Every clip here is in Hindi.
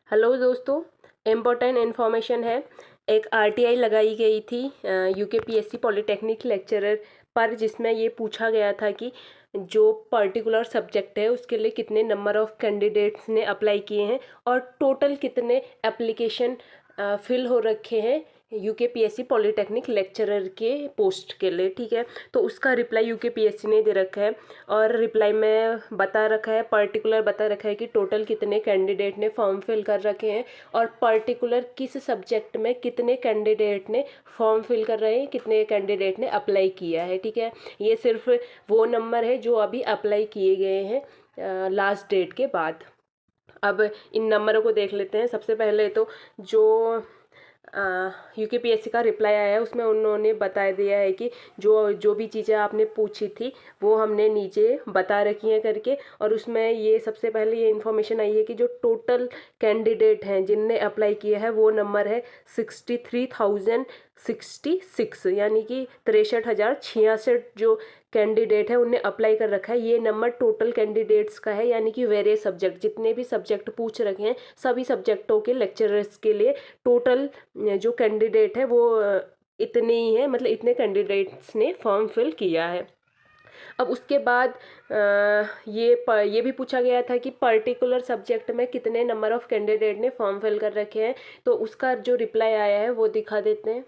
हेलो दोस्तों, इम्पोर्टेंट इन्फॉर्मेशन है। एक आरटीआई लगाई गई थी यूकेपीएससी पॉलिटेक्निक लेक्चरर पर, जिसमें ये पूछा गया था कि जो पर्टिकुलर सब्जेक्ट है उसके लिए कितने नंबर ऑफ कैंडिडेट्स ने अप्लाई किए हैं और टोटल कितने एप्लीकेशन फिल हो रखे हैं यूकेपीएससी पॉलिटेक्निक लेक्चरर के पोस्ट के लिए। ठीक है, तो उसका रिप्लाई यूकेपीएससी ने दे रखा है और रिप्लाई में बता रखा है, पर्टिकुलर बता रखा है कि टोटल कितने कैंडिडेट ने फॉर्म फिल कर रखे हैं और पर्टिकुलर किस सब्जेक्ट में कितने कैंडिडेट ने फॉर्म फिल कर रहे हैं, कितने कैंडिडेट ने अप्लाई किया है। ठीक है, ये सिर्फ वो नंबर है जो अभी अप्लाई किए गए हैं लास्ट डेट के बाद। अब इन नंबरों को देख लेते हैं। सबसे पहले तो जो यूकेपीएससी का रिप्लाई आया है उसमें उन्होंने बता दिया है कि जो जो भी चीज़ें आपने पूछी थी वो हमने नीचे बता रखी हैं करके। और उसमें ये सबसे पहले ये इन्फॉर्मेशन आई है कि जो टोटल कैंडिडेट हैं जिनने अप्लाई किया है वो नंबर है 63,066, यानी कि 63,066 जो कैंडिडेट है उनने अप्लाई कर रखा है। ये नंबर टोटल कैंडिडेट्स का है, यानी कि वेरियस सब्जेक्ट, जितने भी सब्जेक्ट पूछ रखे हैं सभी सब्जेक्टों के लेक्चरर्स के लिए टोटल जो कैंडिडेट है वो इतने ही है, मतलब इतने कैंडिडेट्स ने फॉर्म फिल किया है। अब उसके बाद ये भी पूछा गया था कि पर्टिकुलर सब्जेक्ट में कितने नंबर ऑफ कैंडिडेट ने फॉर्म फिल कर रखे हैं, तो उसका जो रिप्लाई आया है वो दिखा देते हैं।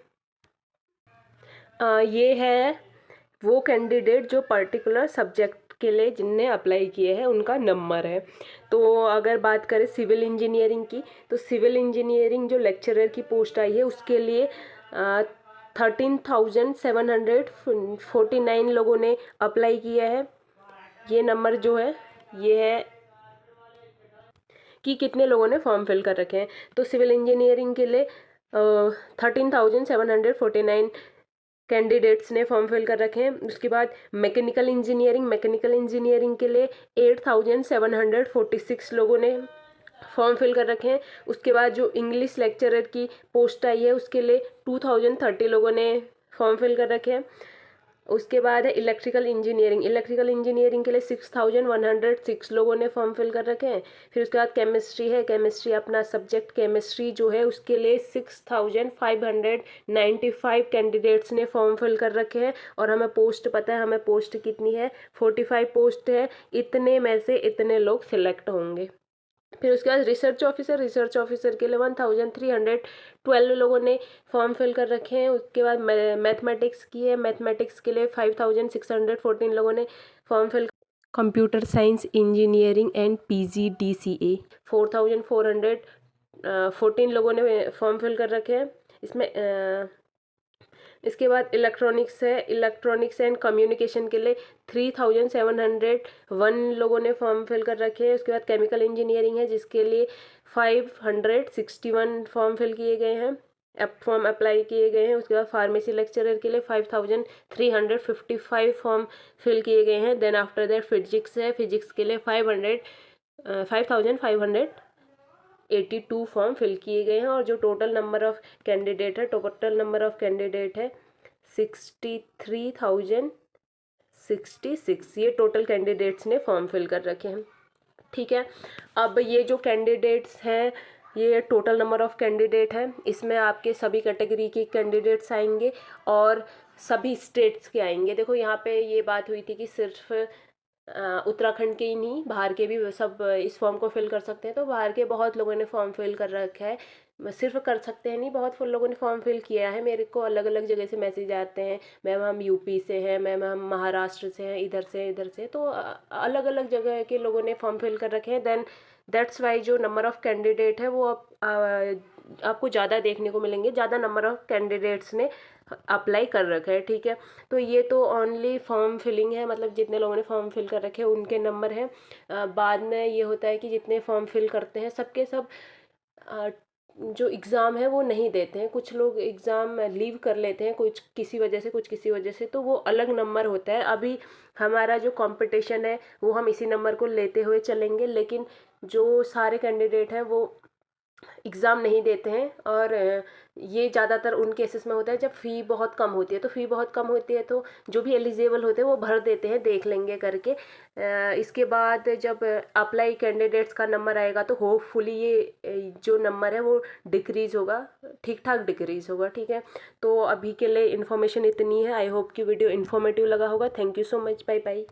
ये है वो कैंडिडेट जो पर्टिकुलर सब्जेक्ट के लिए जिनने अप्लाई किए हैं उनका नंबर है। तो अगर बात करें सिविल इंजीनियरिंग की, तो सिविल इंजीनियरिंग जो लेक्चरर की पोस्ट आई है उसके लिए 13,749 लोगों ने अप्लाई किया है। ये नंबर जो है ये है कि कितने लोगों ने फॉर्म फिल कर रखे हैं। तो सिविल इंजीनियरिंग के लिए 13,749 कैंडिडेट्स ने फॉर्म फिल कर रखे हैं। उसके बाद मैकेनिकल इंजीनियरिंग के लिए 8,746 लोगों ने फॉर्म फिल कर रखे हैं। उसके बाद जो इंग्लिश लेक्चरर की पोस्ट आई है उसके लिए 2,030 लोगों ने फॉर्म फिल कर रखे हैं। उसके बाद है इलेक्ट्रिकल इंजीनियरिंग के लिए 6,106 लोगों ने फॉर्म फिल कर रखे हैं। फिर उसके बाद केमिस्ट्री अपना सब्जेक्ट केमिस्ट्री जो है उसके लिए 6,595 कैंडिडेट्स ने फॉर्म फिल कर रखे हैं। और हमें पोस्ट पता है, हमें पोस्ट कितनी है, 45 पोस्ट है। इतने में से इतने लोग सिलेक्ट होंगे। फिर उसके बाद रिसर्च ऑफिसर के लिए 1,312 लोगों ने फॉर्म फिल कर रखे हैं। उसके बाद मैथमेटिक्स के लिए 5,614 लोगों ने form fill. Computer science engineering and PGDCA 4,414 लोगों ने फॉर्म फिल कर रखे हैं इसमें। इसके बाद इलेक्ट्रॉनिक्स एंड कम्युनिकेशन के लिए 3,701 लोगों ने फॉर्म फिल कर रखे हैं। उसके बाद केमिकल इंजीनियरिंग है जिसके लिए 561 फॉर्म फिल किए गए हैं, फॉर्म अप्लाई किए गए हैं। उसके बाद फार्मेसी लेक्चरर के लिए 5,355 फॉर्म फिल किए गए हैं। देन आफ्टर दैट फिजिक्स के लिए 5,582 फॉर्म फिल किए गए हैं। और जो टोटल नंबर ऑफ कैंडिडेट है 63,066, ये टोटल कैंडिडेट्स ने फॉर्म फिल कर रखे हैं। ठीक है, अब ये जो कैंडिडेट्स हैं ये टोटल नंबर ऑफ कैंडिडेट है, इसमें आपके सभी कैटेगरी के कैंडिडेट्स आएंगे और सभी स्टेट्स के आएंगे। देखो यहाँ पे ये बात हुई थी कि सिर्फ उत्तराखंड के ही नहीं, बाहर के भी सब इस फॉर्म को फिल कर सकते हैं। तो बाहर के बहुत लोगों ने फॉर्म फिल कर रखा है, सिर्फ कर सकते हैं नहीं, बहुत लोगों ने फॉर्म फिल किया है। मेरे को अलग अलग जगह से मैसेज आते हैं, मैम हम यूपी से हैं, मैम हम महाराष्ट्र से हैं, इधर से, तो अलग अलग जगह के लोगों ने फॉर्म फिल कर रखे हैं। देन दैट्स वाई जो नंबर ऑफ कैंडिडेट है वो आपको ज़्यादा देखने को मिलेंगे, ज़्यादा नंबर ऑफ कैंडिडेट्स ने अप्लाई कर रखा है। ठीक है, तो ये तो ओनली फॉर्म फिलिंग है, मतलब जितने लोगों ने फॉर्म फिल कर रखे हैं उनके नंबर हैं। बाद में ये होता है कि जितने फॉर्म फिल करते हैं सबके सब जो एग्ज़ाम है वो नहीं देते हैं। कुछ लोग एग्ज़ाम लीव कर लेते हैं, कुछ किसी वजह से, तो वो अलग नंबर होता है। अभी हमारा जो कंपटीशन है वो हम इसी नंबर को लेते हुए चलेंगे, लेकिन जो सारे कैंडिडेट हैं वो एग्ज़ाम नहीं देते हैं। और ये ज़्यादातर उन केसेस में होता है जब फ़ी बहुत कम होती है। तो फ़ी बहुत कम होती है तो जो भी एलिजिबल होते हैं वो भर देते हैं, देख लेंगे करके। इसके बाद जब अप्लाई कैंडिडेट्स का नंबर आएगा तो होपफुली ये जो नंबर है वो डिक्रीज़ होगा, ठीक ठाक डिक्रीज़ होगा, ठीक है। तो अभी के लिए इन्फॉर्मेशन इतनी है। आई होप कि वीडियो इन्फॉर्मेटिव लगा होगा। Thank you so much, bye bye.